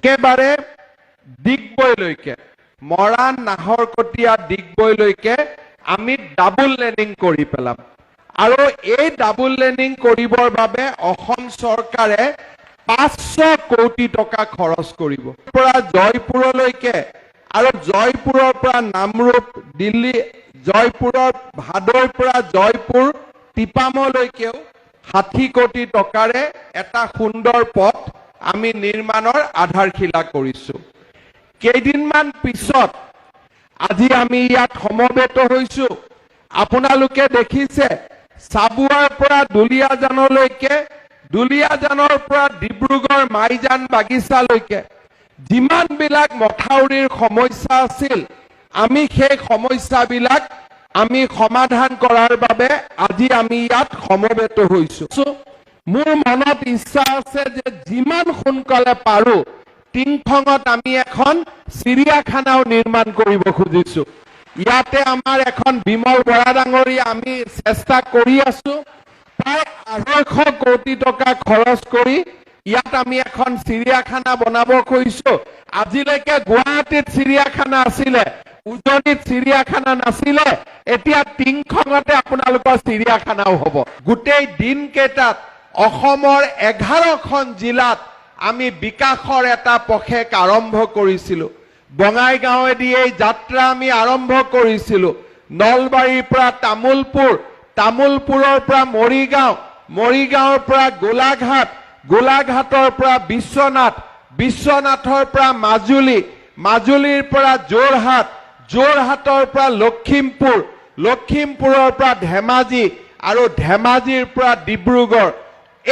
একেবাৰে ডিগবৈলৈকে মৰাণ নাহৰকটীয়া ডিগবৈলৈকে আমি double laning কৰি পেলাম আৰু এই ডাবল লেনিং কৰিবৰ বাবে অসম চৰকাৰে 500 কোটি টকা খৰচ কৰিব পৰা জয়পুৰলৈকে আৰু জয়পুৰৰ পৰা নামৰূপ দিল্লী জয়পুৰৰ ভাদৈৰ পৰা জয়পুৰ টিপামলৈকেও 60 কোটি টকাৰে এটা সুন্দৰ পথ আমি নিৰ্মাণৰ আধাৰশিলা কৰিছো কেইদিনমান পিছত আজি আমি ইয়াত সমবেত হৈছো আপোনালোকে দেখিছে সাবুৱাৰ পৰা দুলিয়াজানলৈকে দুলিয়াজানৰ পৰা ডিব্ৰুগড় মাইজান বাগিচালৈকে যিমান বিলাক মথাউৰিৰ সমস্যা আছিল আমি সেই সমস্যাবিলাক আমি সমাধান কৰাৰ বাবে আজি আমি ইয়াত সমবেত হৈছো মোৰ মনত ইচ্ছা আছে যে যিমান সোনকালে পাৰো টিংখঙত আমি এখন চিৰিয়াখানাও নিৰ্মাণ কৰিব খুজিছো ইয়াতে আমাৰ এখন বিমল বৰা ডাঙৰীয়া আমি চেষ্টা কৰি আছো প্ৰায় 250 কোটি টকা খৰচ কৰি ইয়াত আমি এখন চিৰিয়াখানা বনাব খুজিছো আজিলৈকে গুৱাহাটীত চিৰিয়াখানা আছিলে উজনিত চিৰিয়াখানা নাছিলে এতিয়া টিংখঙতে আপোনালোকৰ চিৰিয়াখানাও হ'ব গোটেই দিন কেইটাত অসমৰ 11খন জিলাত আমি বিকাশৰ এটা পথেক আৰম্ভ কৰিছিলো বঙাইগাঁওৱেদি এই যাত্ৰা আমি আৰম্ভ কৰিছিলো নলবাৰীৰ পৰা তামুলপুৰৰ পৰা মৰিগাঁৱৰ পৰা গোলাঘাটৰ পৰা বিশ্বনাথৰ পৰা মাজুলীৰ পৰা যোৰহাটৰ পৰা লখিমপুৰৰ পৰা ধেমাজি আৰু ধেমাজিৰ পৰা ডিব্ৰুগড়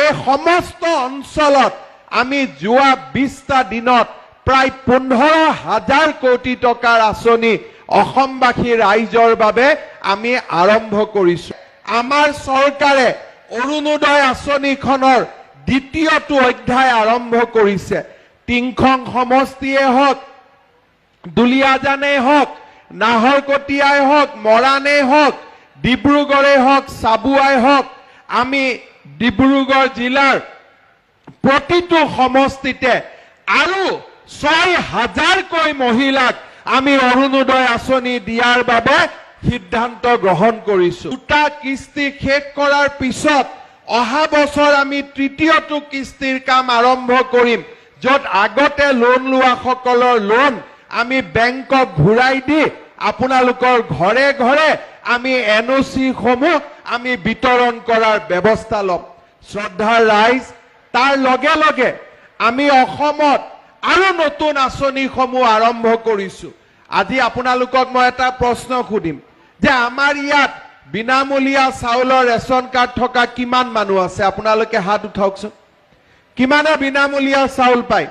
এই সমস্ত অঞ্চলত আমি যোৱা 20টা দিনত প্ৰায় 15,000 কোটি টকাৰ আঁচনি অসমবাসী ৰাইজৰ বাবে আমি আৰম্ভ কৰিছো আমাৰ চৰকাৰে অৰুণোদয় আঁচনিখনৰ দ্বিতীয়টো অধ্যায় আৰম্ভ কৰিছে টিংখং সমষ্টিয়ে হওক দুলিয়াজানেই হওক নাহৰকটীয়াই হওক মৰাণেই হওক ডিব্ৰুগড়েই হওক চাবুৱাই হওক আমি ডিব্ৰুগড় জিলাৰ প্ৰতিটো সমষ্টিতে আৰু 6,000কৈ মহিলাক আমি অৰুণোদয় আঁচনি দিয়াৰ বাবে সিদ্ধান্ত গ্ৰহণ কৰিছো দুটা কিস্তি শেষ কৰাৰ পিছত অহা বছৰ আমি তৃতীয়টো কিস্তিৰ কাম আৰম্ভ কৰিম য'ত আগতে লোন লোৱা সকলৰ লোন আমি বেংকক ঘূৰাই দি আপোনালোকৰ ঘৰে ঘৰে আমি এনঅ'চি সমূহ আমি বিতৰণ কৰাৰ ব্যৱস্থা ল'ম শ্ৰদ্ধাৰ ৰাইজ তাৰ লগে লগে আমি অসমত আৰু নতুন আঁচনিসমূহ আৰম্ভ কৰিছো আজি আপোনালোকক মই এটা প্ৰশ্ন সুধিম যে আমাৰ ইয়াত বিনামূলীয়া চাউলৰ ৰেচন কাৰ্ড থকা কিমান মানুহ আছে আপোনালোকে হাত উঠাওকচোন কিমানে বিনামূলীয়া চাউল পায়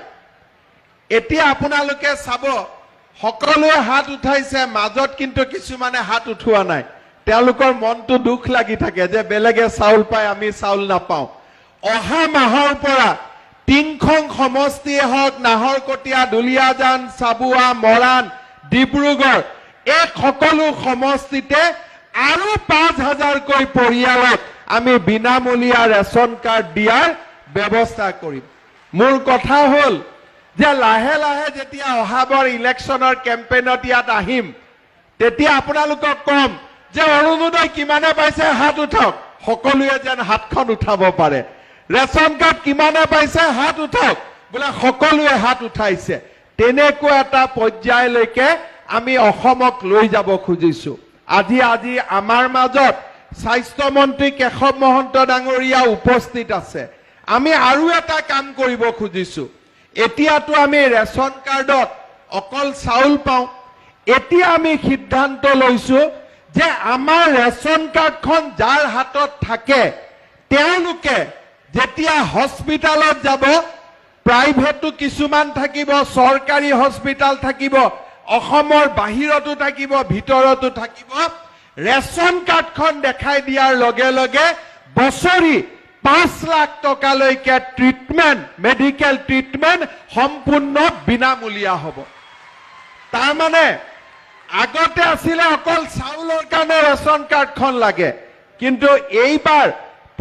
এতিয়া আপোনালোকে চাব সকলোৱে হাত উঠাইছে মাজত কিন্তু কিছুমানে হাত উঠোৱা নাই তেওঁলোকৰ মনটো দুখ লাগি থাকে যে বেলেগে চাউল পায় আমি চাউল নাপাওঁ অহা মাহৰ পৰা টিংখং সমষ্টিয়ে হওক নাহৰকটীয়া দুলিয়াজান চাবুৱা মৰাণ ডিব্ৰুগড় এই সকলো সমষ্টিতে আৰু 5,000কৈ পৰিয়ালক আমি বিনামূলীয়া ৰেচন কাৰ্ড দিয়াৰ ব্যৱস্থা কৰিম মোৰ কথা হ'ল যে লাহে লাহে যেতিয়া অহাবাৰ ইলেকশ্যনৰ কেম্পেইনত ইয়াত আহিম তেতিয়া আপোনালোকক কম যে অৰুণোদয় কিমানে পাইছে হাত উঠাওক সকলোৱে যেন হাতখন উঠাব পাৰে ৰেচন কাৰ্ড কিমানে পাইছে হাত উঠাওক বোলে সকলোৱে হাত উঠাইছে তেনেকুৱা এটা পৰ্যায়লৈকে আমি অসমক লৈ যাব খুজিছো আজি আমাৰ মাজত স্বাস্থ্য মন্ত্ৰী কেশৱ মহন্ত ডাঙৰীয়া উপস্থিত আছে আমি আৰু এটা কাম কৰিব খুজিছো এতিয়াতো আমি ৰেচন কাৰ্ডত অকল চাউল পাওঁ এতিয়া আমি সিদ্ধান্ত লৈছো যে আমাৰ ৰেচন কাৰ্ডখন যাৰ হাতত থাকে তেওঁলোকে যেতিয়া হস্পিটালত যাব প্ৰাইভেটো কিছুমান থাকিব চৰকাৰী হস্পিটাল থাকিব অসমৰ বাহিৰতো থাকিব ভিতৰতো থাকিব ৰেচন কাৰ্ডখন দেখাই দিয়াৰ লগে লগে বছৰি 5 লাখ টকালৈকে ট্ৰিটমেন্ট মেডিকেল ট্ৰিটমেন্ট সম্পূৰ্ণ বিনামূলীয়া হ'ব তাৰ মানে আগতে আছিলে অকল চাউলৰ কাৰণে ৰেচন কাৰ্ডখন লাগে কিন্তু এইবাৰ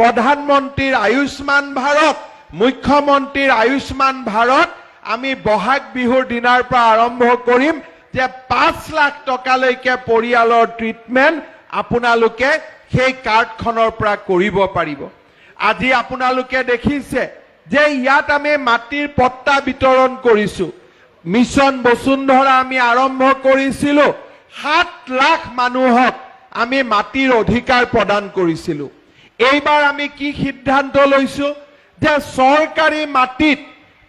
প্ৰধানমন্ত্ৰীৰ আয়ুষ্মান ভাৰত মুখ্যমন্ত্ৰীৰ আয়ুষ্মান ভাৰত আমি বহাগ বিহুৰ দিনাৰ পৰা আৰম্ভ কৰিম যে 5 লাখ টকালৈকে পৰিয়ালৰ ট্ৰিটমেন্ট আপোনালোকে সেই কাৰ্ডখনৰ পৰা কৰিব পাৰিব আজি আপোনালোকে দেখিছে যে ইয়াত আমি মাটিৰ পট্টা বিতৰণ কৰিছো মিছন বসুন্ধৰা আমি আৰম্ভ কৰিছিলো 7 লাখ মানুহক আমি মাটিৰ অধিকাৰ প্ৰদান কৰিছিলো এইবাৰ আমি কি সিদ্ধান্ত লৈছো যে সৰকাৰি মাটিত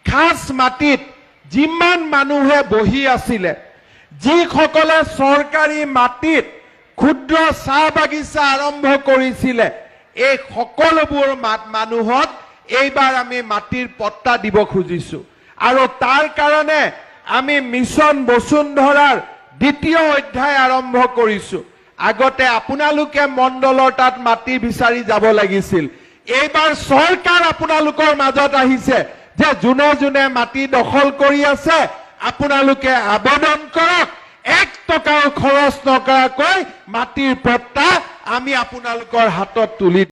খাস মাটিত যিমান মানুহে বহি আছিল যিসকলে সৰকাৰি মাটিত ক্ষুদ্ৰ চাহ বাগিচা আৰম্ভ কৰিছিল এই সকলোবোৰ মানুহক এইবাৰ আমি মাটিৰ পট্টা দিব খুজিছো আৰু তাৰ কাৰণে আমি মিছন বসুন্ধৰাৰ দ্বিতীয় অধ্যায় আৰম্ভ কৰিছো আগতে আপোনালোকে মণ্ডলৰ তাত মাটি বিচাৰি যাব লাগিছিল এইবাৰ সৰকাৰ আপোনালোকৰ মাজত আহিছে যে জুনে জুনে মাটি দখল কৰি আছে আপোনালোকে আবেদন কৰক 1 টকাও খৰচ নকৰাকৈ মাটিৰ পট্টা আমি আপোনালোকৰ হাতত তুলি